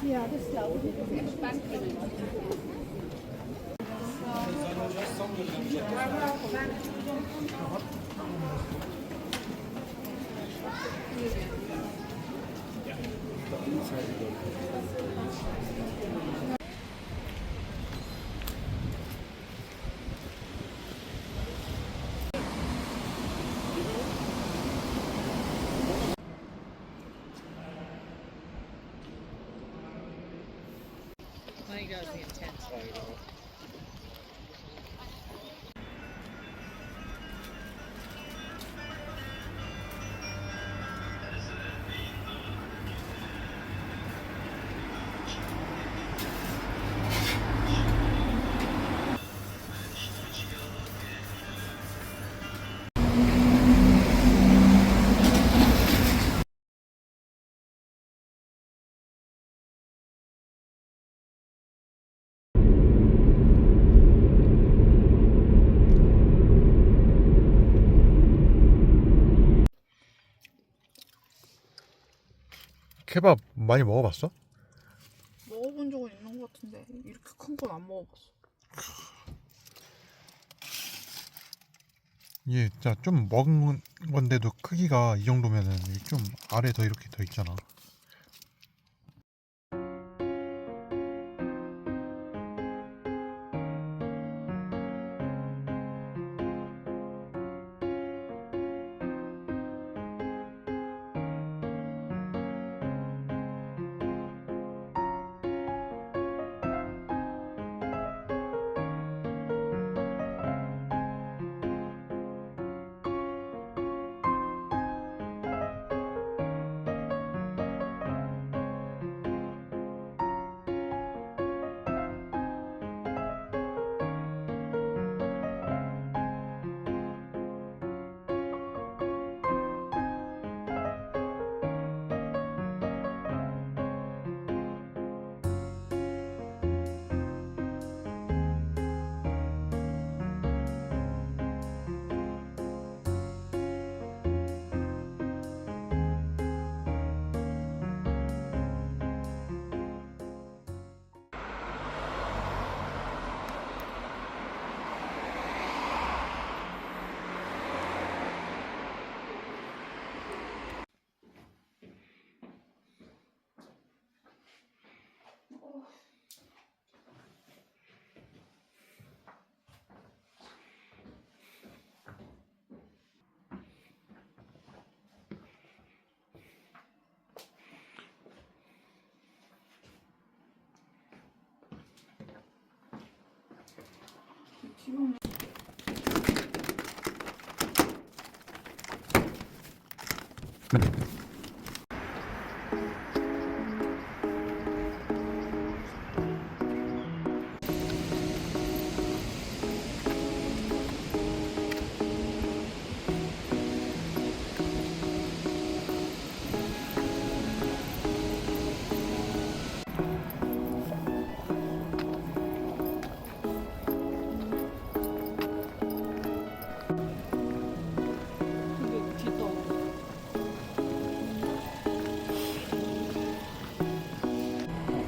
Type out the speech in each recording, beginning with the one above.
Ja, das glaube ich. Entspannt können. I think that was the intent. 케밥 많이 먹어봤어? 먹어본 적은 있는 것 같은데 이렇게 큰 건 안 먹어봤어. 이게 진짜 좀 먹은 건데도 크기가 이 정도면은 좀 아래 더 이렇게 더 있잖아.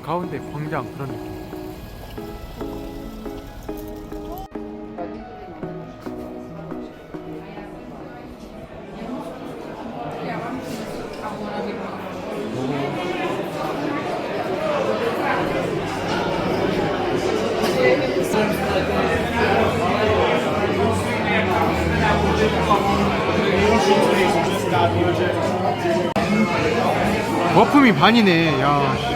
가운데 광장 그런 느낌. 거품이 반이네. 야.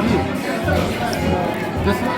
머리. 됐어?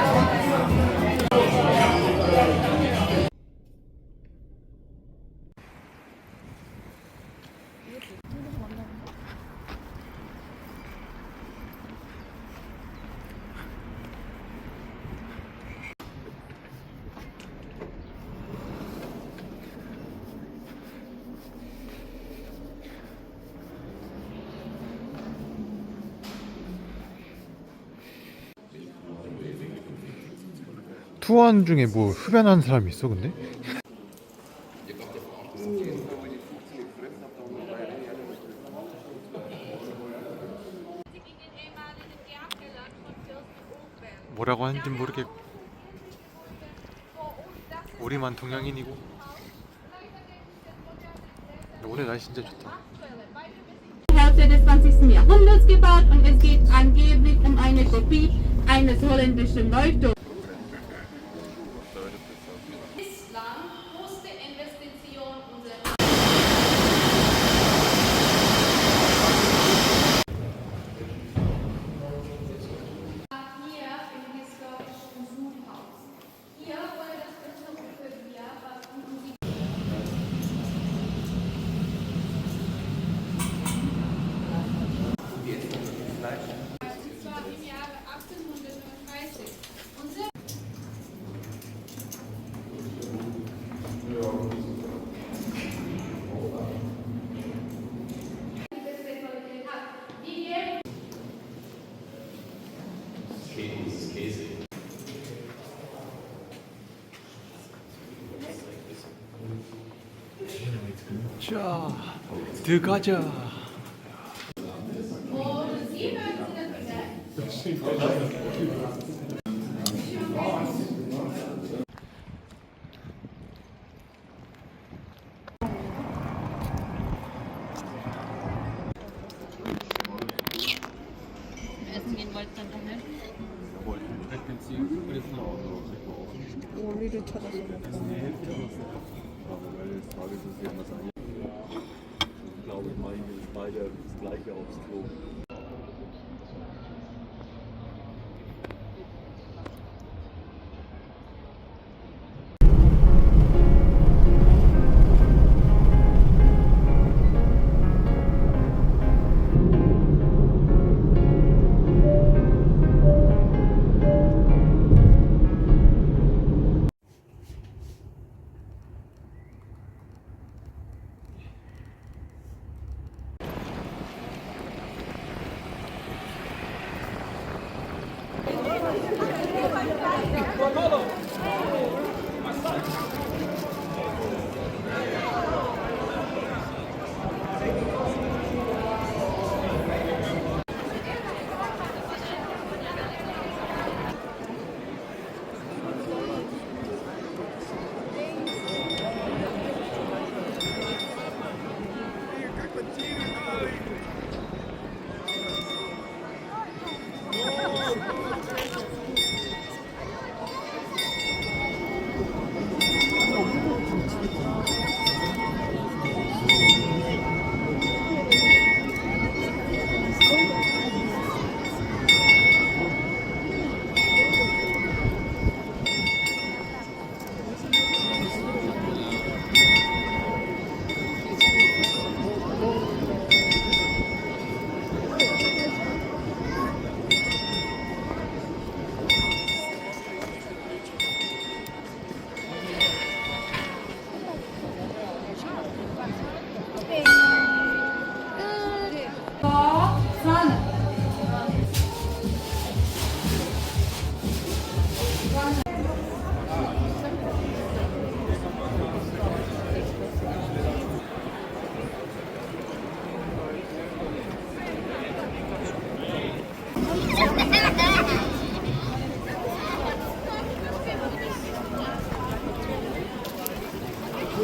투원 중에 뭐 흡연하는 사람이 있어 근데? 뭐라고 하는지 모르겠고 우리만 동양인이고. 오늘 날씨 진짜 좋다. Hälfte des 20. Jahrhunderts gebaut und es geht angeblich um eine Kopie eines holländischen Leuchtturms. Bislang größte Investition unserer hier im historischen Zoomhaus. Hier wurde das Künstler für Bier, was Musik. Das war im Jahre 1830. Unser 자, 들어가자. Essen gehen wollt ihr dann nicht? 원리를 찾아서 Ich glaube, ich meine beide das gleiche aufs Klo.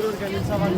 organizzavan